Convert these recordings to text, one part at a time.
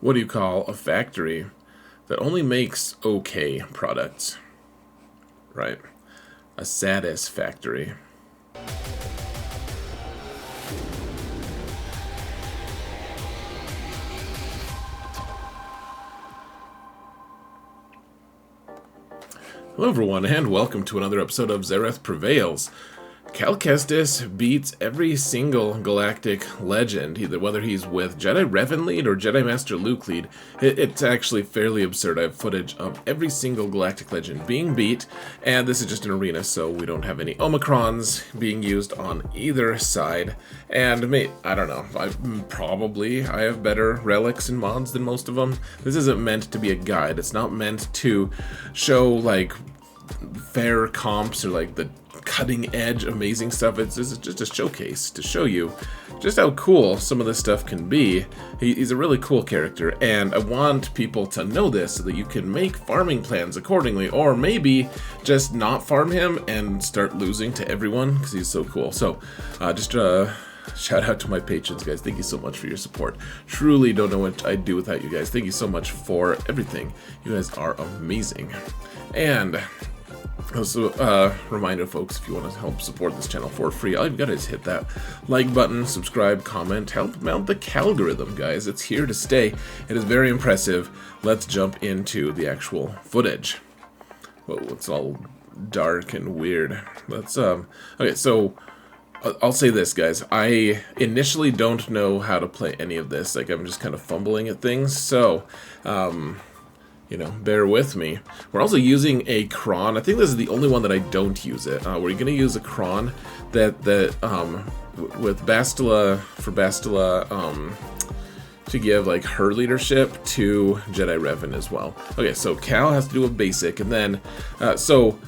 what do you call a factory that only makes okay products? Right. A satisfactory. Hello everyone, and welcome to another episode of Zareth Prevails. Cal Kestis beats every single galactic legend, either whether he's with Jedi Revan lead or Jedi Master Luke lead. It's actually fairly absurd. I have footage of every single galactic legend being beat, and this is just an arena, so we don't have any Omicrons being used on either side. And I don't know, I have better relics and mods than most of them. This isn't meant to be a guide. It's not meant to show like fair comps or like the cutting edge amazing stuff. It's just a showcase to show you just how cool some of this stuff can be. He's a really cool character, and I want people to know this so that you can make farming plans accordingly, or maybe just not farm him and start losing to everyone because he's so cool. So shout out to my patrons, guys. Thank you so much for your support. Truly don't know what I'd do without you guys. Thank you so much for everything. You guys are amazing. And also, reminder, folks, if you want to help support this channel for free, all you've got to is hit that like button, subscribe, comment, help mount the algorithm, guys. It's here to stay. It is very impressive. Let's jump into the actual footage. Whoa, it's all dark and weird. Let's, okay, so I'll say this, guys. I initially don't know how to play any of this. Like, I'm just kind of fumbling at things, so, you know, bear with me. We're also using a cron. I think this is the only one that I don't use it. We're going to use a cron that with Bastila, for Bastila, to give like her leadership to Jedi Revan as well. Okay, so Cal has to do a basic, and then so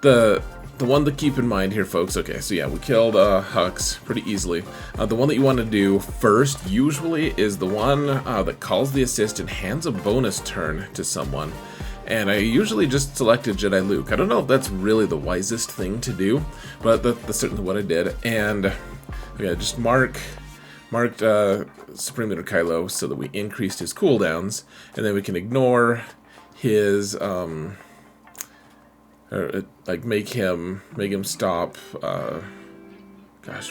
the one to keep in mind here, folks. Okay, so yeah, we killed Hux pretty easily. The one that you want to do first, usually, is the one that calls the assist and hands a bonus turn to someone. And I usually just selected Jedi Luke. I don't know if that's really the wisest thing to do, but that's certainly what I did. And okay, just marked Supreme Leader Kylo so that we increased his cooldowns, and then we can ignore his or like make him stop,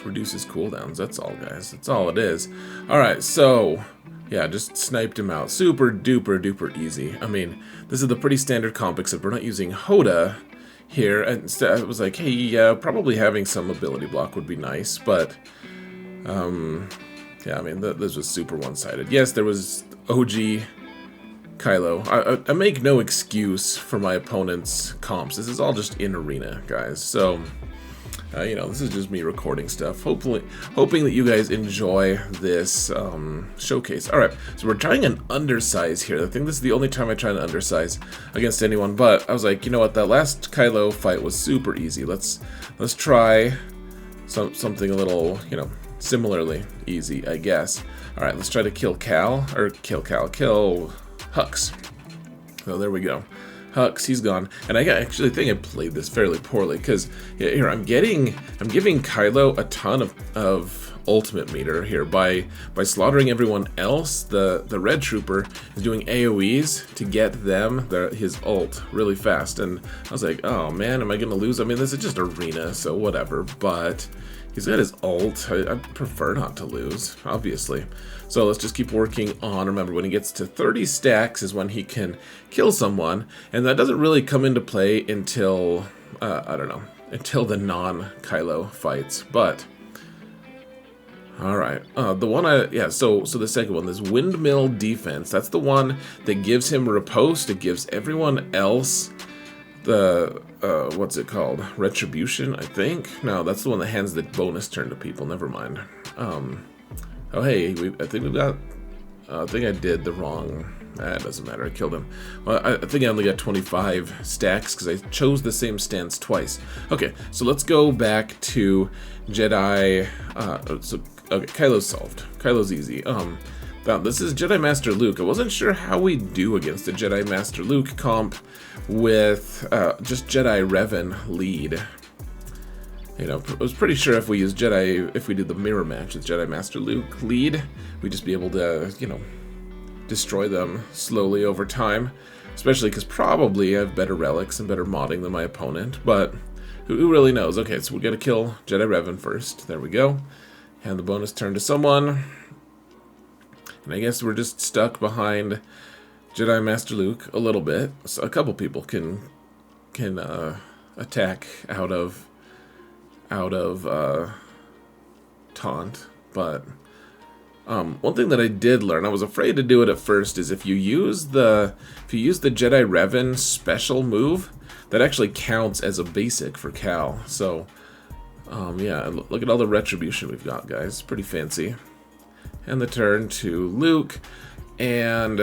reduce his cooldowns. That's all, guys. That's all it is. Alright, so yeah, just sniped him out. Super duper duper easy. I mean, this is the pretty standard comp, except we're not using Hoda here. Instead, I was like, hey, yeah, probably having some ability block would be nice, but yeah, I mean, this was super one-sided. Yes, there was OG Kylo. I make no excuse for my opponent's comps. This is all just in arena, guys. So, you know, this is just me recording stuff. Hoping that you guys enjoy this showcase. All right, so we're trying an undersize here. I think this is the only time I try to undersize against anyone. But I was like, you know what? That last Kylo fight was super easy. Let's try something a little, you know, similarly easy, I guess. All right, let's try to kill Hux. So there we go. Hux, he's gone. And I actually think I played this fairly poorly, because here I'm giving Kylo a ton of ultimate meter here by slaughtering everyone else. The red trooper is doing AoEs to get them his ult really fast, and I was like, oh man, am I gonna lose? I mean, this is just arena, so whatever, but he's got his ult. I prefer not to lose, obviously. So let's just keep working on. Remember, when he gets to 30 stacks is when he can kill someone, and that doesn't really come into play until, I don't know, until the non-Kylo fights, but alright, the one so the second one, this windmill defense, that's the one that gives him riposte. It gives everyone else the, what's it called? Retribution, I think? No, that's the one that hands the bonus turn to people, never mind. Oh hey, I think we got, I think I did the wrong, it doesn't matter, I killed him. Well, I think I only got 25 stacks because I chose the same stance twice. Okay, so let's go back to Jedi, okay, Kylo's solved. Kylo's easy. This is Jedi Master Luke. I wasn't sure how we do against a Jedi Master Luke comp with just Jedi Revan lead. You know, I was pretty sure if we did the mirror match with Jedi Master Luke lead, we'd just be able to, you know, destroy them slowly over time. Especially because probably I have better relics and better modding than my opponent. But who really knows? Okay, so we got to kill Jedi Revan first. There we go. Hand the bonus turn to someone. And I guess we're just stuck behind Jedi Master Luke a little bit. So a couple people can attack out of taunt, but one thing that I did learn, I was afraid to do it at first, is if you use the Jedi Revan special move, that actually counts as a basic for Cal. So yeah, look at all the retribution we've got, guys. Pretty fancy. And the turn to Luke, and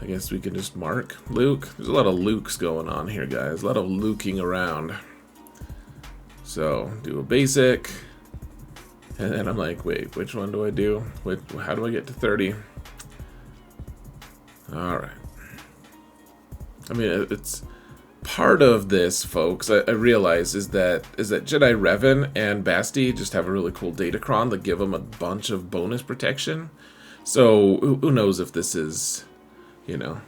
I guess we can just mark Luke. There's a lot of Lukes going on here, guys. A lot of luking around. So, do a basic. And then I'm like, wait, which one do I do? Wait, how do I get to 30? Alright. I mean, it's part of this, folks, I realize, is that Jedi Revan and Basti just have a really cool datacron that give them a bunch of bonus protection. So, who knows if this is, you know,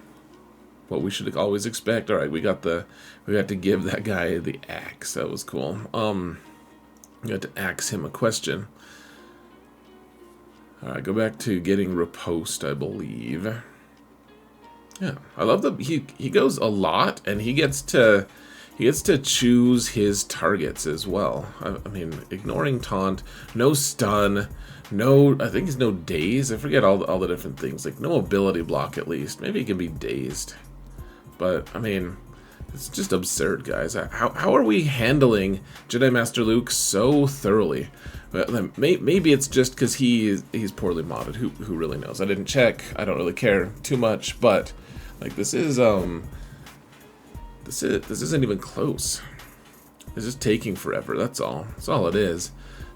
what we should always expect. Alright, we got to give that guy the axe. That was cool. We got to axe him a question. Alright, go back to getting riposte, I believe. Yeah, I love that he goes a lot, and he gets to choose his targets as well. I mean, ignoring taunt, no stun, no, I think he's no daze. I forget all the different things, like no ability block at least. Maybe he can be dazed, but I mean, it's just absurd, guys. How are we handling Jedi Master Luke so thoroughly? Maybe it's just because he's poorly modded. Who really knows? I didn't check. I don't really care too much, but like this isn't even close. It's just taking forever. That's all. That's all it is.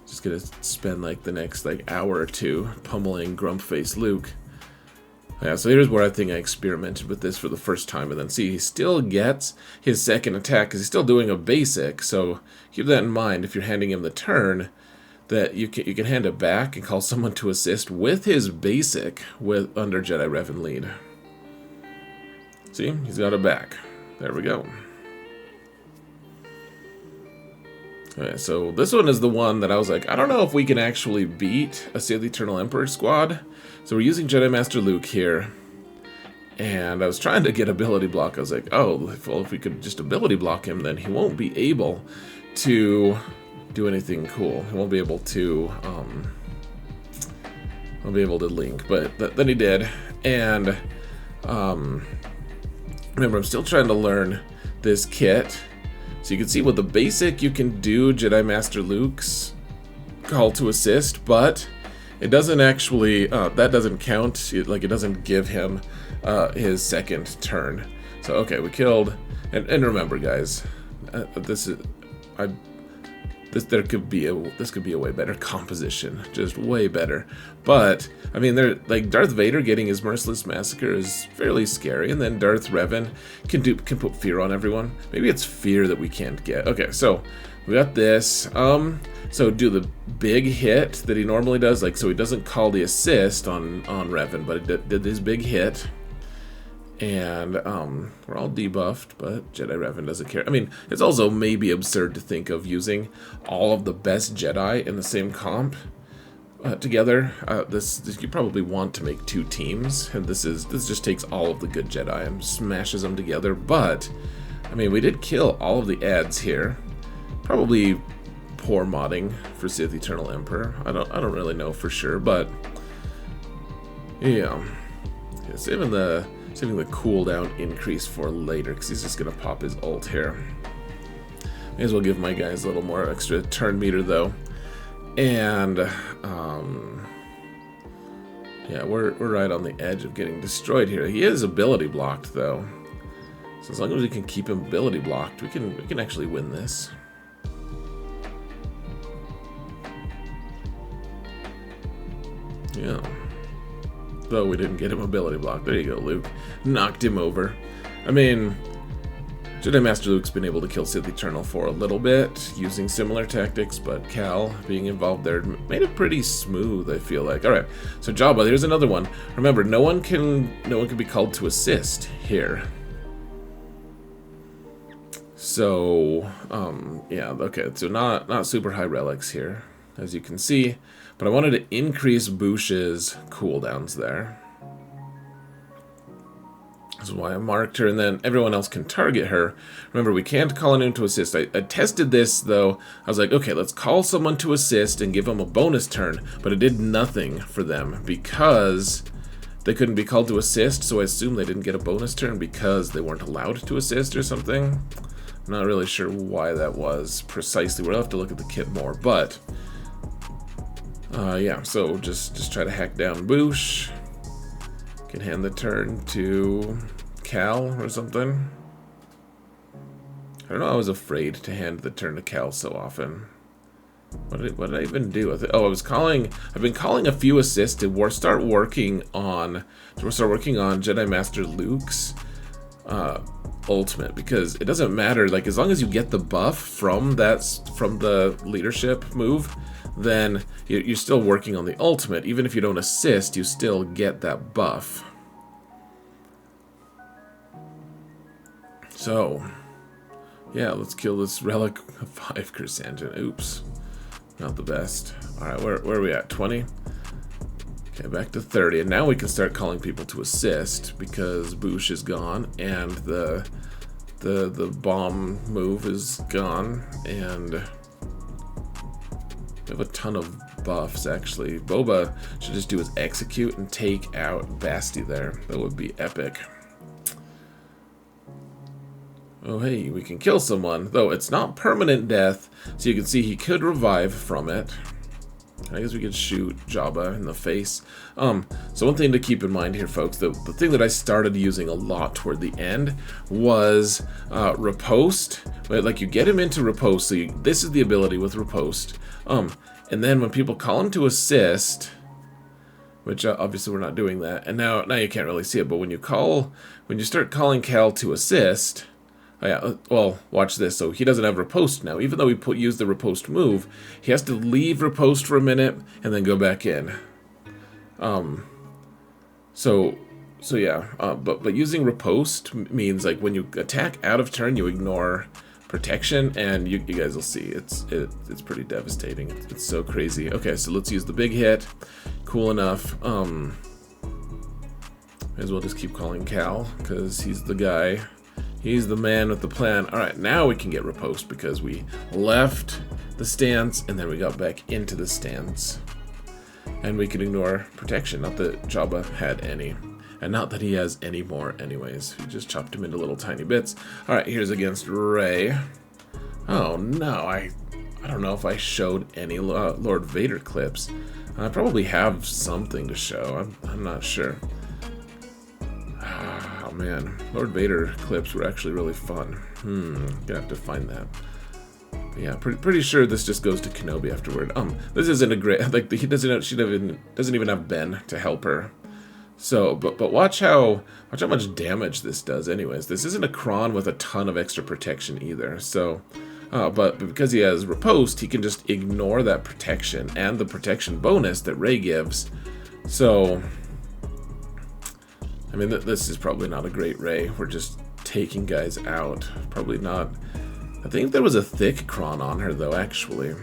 Just gonna spend like the next hour or two pummeling Grump-Face Luke. Yeah, so here's where I think I experimented with this for the first time, and then see, he still gets his second attack because he's still doing a basic. So keep that in mind if you're handing him the turn, that you can hand it back and call someone to assist with his basic with under Jedi Revan lead. See, he's got it back. There we go. Okay, so this one is the one that I was like, I don't know if we can actually beat a Sith Eternal Emperor squad. So we're using Jedi Master Luke here. And I was trying to get ability block. I was like, oh, well, if we could just ability block him, then he won't be able to do anything cool. He won't be able to link. But then he did. And remember, I'm still trying to learn this kit. So you can see with the basic you can do Jedi Master Luke's call to assist, but it doesn't actually, that doesn't count, it doesn't give him his second turn. So okay, we killed, and remember guys, this could be a way better composition, just way better. But I mean, Darth Vader getting his merciless massacre is fairly scary, and then Darth Revan can put fear on everyone. Maybe it's fear that we can't get. Okay, so we got this. So do the big hit that he normally does, so he doesn't call the assist on Revan, but he did his big hit. And we're all debuffed, but Jedi Revan doesn't care. I mean, it's also maybe absurd to think of using all of the best Jedi in the same comp together. This you probably want to make 2 teams, and this just takes all of the good Jedi and smashes them together. But I mean, we did kill all of the ads here. Probably poor modding for Sith Eternal Emperor. I don't really know for sure, but yeah, saving the cooldown increase for later, because he's just going to pop his ult here. May as well give my guys a little more extra turn meter, though. And, yeah, we're right on the edge of getting destroyed here. He is ability blocked, though. So as long as we can keep him ability blocked, we can actually win this. Yeah. Though we didn't get him ability block. There you go, Luke. Knocked him over. I mean, Jedi Master Luke's been able to kill Sith Eternal for a little bit using similar tactics, but Cal being involved there made it pretty smooth, I feel like. Alright, so Jabba, here's another one. Remember, no one can be called to assist here. So, yeah, okay, so not super high relics here, as you can see, but I wanted to increase Boush's cooldowns there. This is why I marked her, and then everyone else can target her. Remember, we can't call anyone to assist. I tested this, though. I was like, okay, let's call someone to assist and give them a bonus turn, but it did nothing for them because they couldn't be called to assist, so I assume they didn't get a bonus turn because they weren't allowed to assist or something. I'm not really sure why that was precisely. We'll have to look at the kit more, but yeah, so just try to hack down Boush. Can hand the turn to Cal or something. I don't know, I was afraid to hand the turn to Cal so often. What did I even do? I've been calling a few assists to start working on Jedi Master Luke's ultimate, because it doesn't matter, like, as long as you get the buff from the leadership move, then you're still working on the ultimate. Even if you don't assist, you still get that buff. So, yeah, let's kill this relic of 5 Chrysanthemum. Oops, not the best. Alright, where are we at? 20? Okay, back to 30, and now we can start calling people to assist, because Boush is gone, and the bomb move is gone, and we have a ton of buffs, actually. Boba should just do his execute and take out Basti there. That would be epic. Oh, hey, we can kill someone, though it's not permanent death, so you can see he could revive from it. I guess we could shoot Jabba in the face. So one thing to keep in mind here, folks, the thing that I started using a lot toward the end was riposte. Like, you get him into riposte, so this is the ability with riposte. And then when people call him to assist, which obviously we're not doing that, and now you can't really see it, but when you start calling Cal to assist, oh yeah, well, watch this. So he doesn't have riposte now. Even though we use the riposte move, he has to leave riposte for a minute and then go back in. So yeah, but using riposte means, like, when you attack out of turn, you ignore protection, and you guys will see it's pretty devastating. It's so crazy. Okay, so let's use the big hit. Cool enough. May as well just keep calling Cal, because he's the guy. He's the man with the plan. Alright, now we can get riposte because we left the stance and then we got back into the stance. And we can ignore protection. Not that Jabba had any. And not that he has any more anyways. We just chopped him into little tiny bits. Alright, here's against Rey. Oh no, I don't know if I showed any Lord Vader clips. I probably have something to show. I'm not sure. Oh man, Lord Vader clips were actually really fun. Gonna have to find that. But yeah, pretty sure this just goes to Kenobi afterward. This isn't a great, like, she doesn't even have Ben to help her. So, but watch how much damage this does. Anyways, this isn't a Kron with a ton of extra protection either. So, but because he has riposte, he can just ignore that protection and the protection bonus that Rey gives. So, I mean, this is probably not a great Rey. We're just taking guys out. Probably not. I think there was a thick Kron on her, though, actually.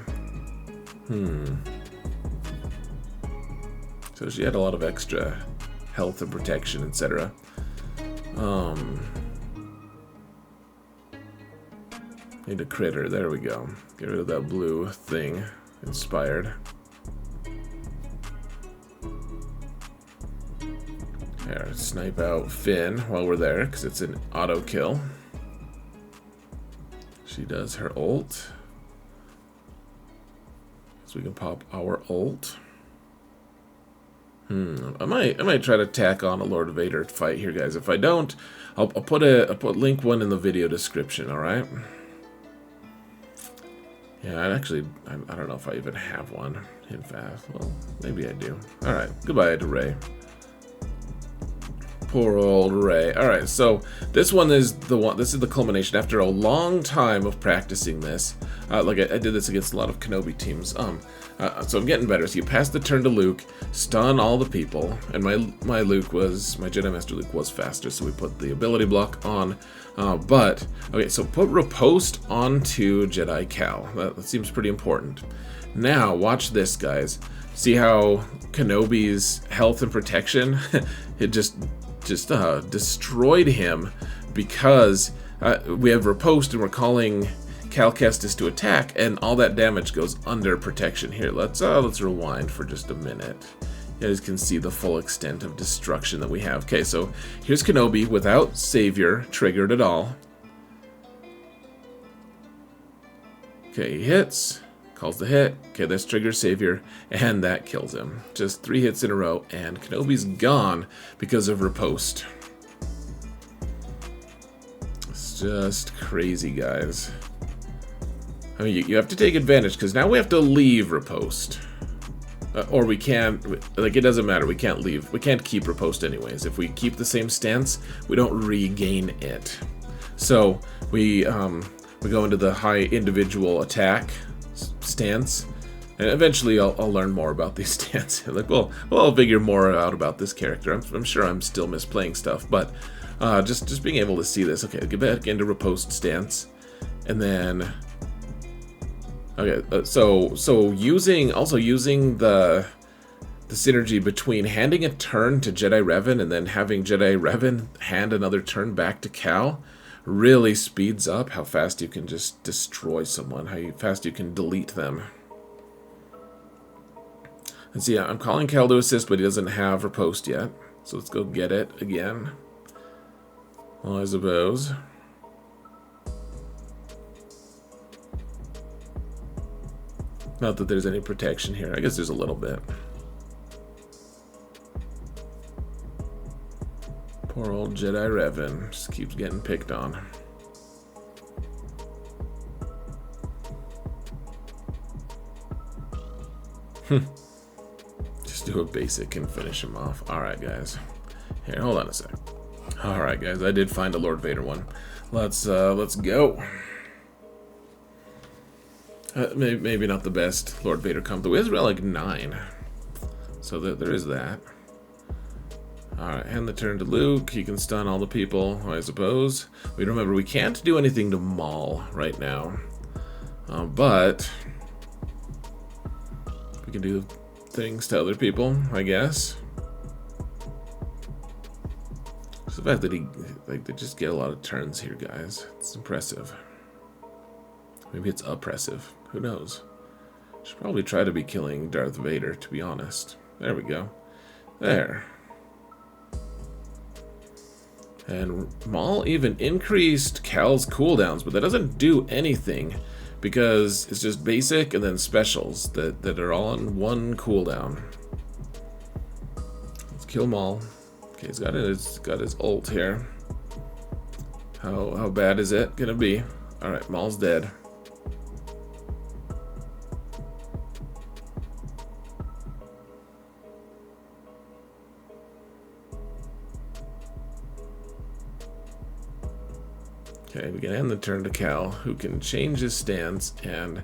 So she had a lot of extra health and protection, etc. Need a critter. There we go. Get rid of that blue thing. Inspired. There, snipe out Finn while we're there, because it's an auto kill. She does her ult. So we can pop our ult. I might try to tack on a Lord Vader fight here, guys. If I don't, I'll put link one in the video description. All right. Yeah, I don't know if I even have one in fast. Well, maybe I do. All right. Goodbye to Rey. Poor old Ray. Alright, so this one is the one. This is the culmination after a long time of practicing this. Like I did this against a lot of Kenobi teams. So I'm getting better. So you pass the turn to Luke, stun all the people, and my Jedi Master Luke was faster, so we put the ability block on. Okay, so put riposte onto Jedi Cal. That seems pretty important. Now watch this, guys. See how Kenobi's health and protection, it just destroyed him because we have riposte and we're calling Cal Kestis to attack, and all that damage goes under protection. Here, let's rewind for just a minute. You guys can see the full extent of destruction that we have. Okay, so here's Kenobi without Savior triggered at all. Okay, he hits. Calls the hit. Okay, this triggers Savior, and that kills him. Just 3 hits in a row, and Kenobi's gone because of riposte. It's just crazy, guys. I mean, you have to take advantage, because now we have to leave riposte. Or we can't, like, it doesn't matter, we can't leave. We can't keep riposte anyways. If we keep the same stance, we don't regain it. So, we go into the high individual attack stance, and eventually I'll learn more about these stances. Like, well, I'll figure more out about this character. I'm sure I'm still misplaying stuff, but just being able to see this. Okay, get back into riposte stance, and then okay, so using the synergy between handing a turn to Jedi Revan and then having Jedi Revan hand another turn back to Cal really speeds up how fast you can just destroy someone, how fast you can delete them. And see, I'm calling Cal to assist, but he doesn't have riposte yet. So let's go get it again. Well, I suppose. Not that there's any protection here. I guess there's a little bit. Poor old Jedi Revan just keeps getting picked on. Just do a basic and finish him off. Alright, guys. Here, hold on a sec. Alright, guys, I did find a Lord Vader one. Let's go. Maybe not the best Lord Vader combo. He has relic 9. So there is that. Alright, hand the turn to Luke. He can stun all the people, I suppose. Remember, we can't do anything to Maul right now. But we can do things to other people, I guess. It's the fact that they just get a lot of turns here, guys. It's impressive. Maybe it's oppressive. Who knows? Should probably try to be killing Darth Vader, to be honest. There we go. There. And Maul even increased Cal's cooldowns, but that doesn't do anything because it's just basic and then specials that are all on one cooldown. Let's kill Maul. Okay, he's got his ult here. How bad is it gonna be? Alright, Maul's dead. Okay, we can end the turn to Cal, who can change his stance and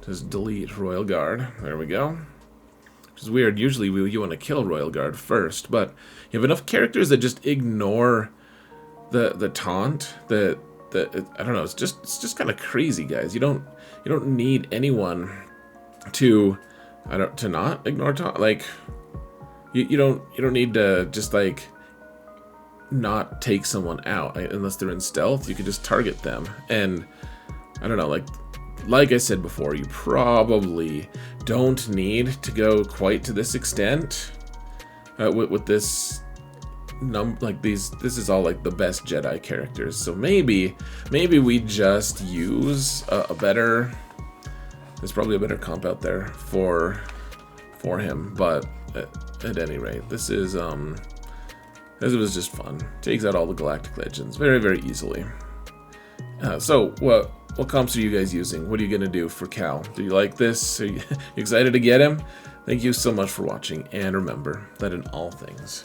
just delete Royal Guard. There we go. Which is weird. Usually you want to kill Royal Guard first, but you have enough characters that just ignore the taunt that I don't know. It's just kind of crazy, guys. You don't need anyone to not ignore taunt. Like you don't need to just like not take someone out unless they're in stealth. You could just target them, and I don't know, like I said before, you probably don't need to go quite to this extent with this this is all like the best Jedi characters. So maybe we just use a better, there's probably a better comp out there for him, but at any rate, this was just fun. Takes out all the Galactic Legends very, very easily. So, what comps are you guys using? What are you going to do for Cal? Do you like this? Are you excited to get him? Thank you so much for watching, and remember that in all things,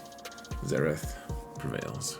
Zereth prevails.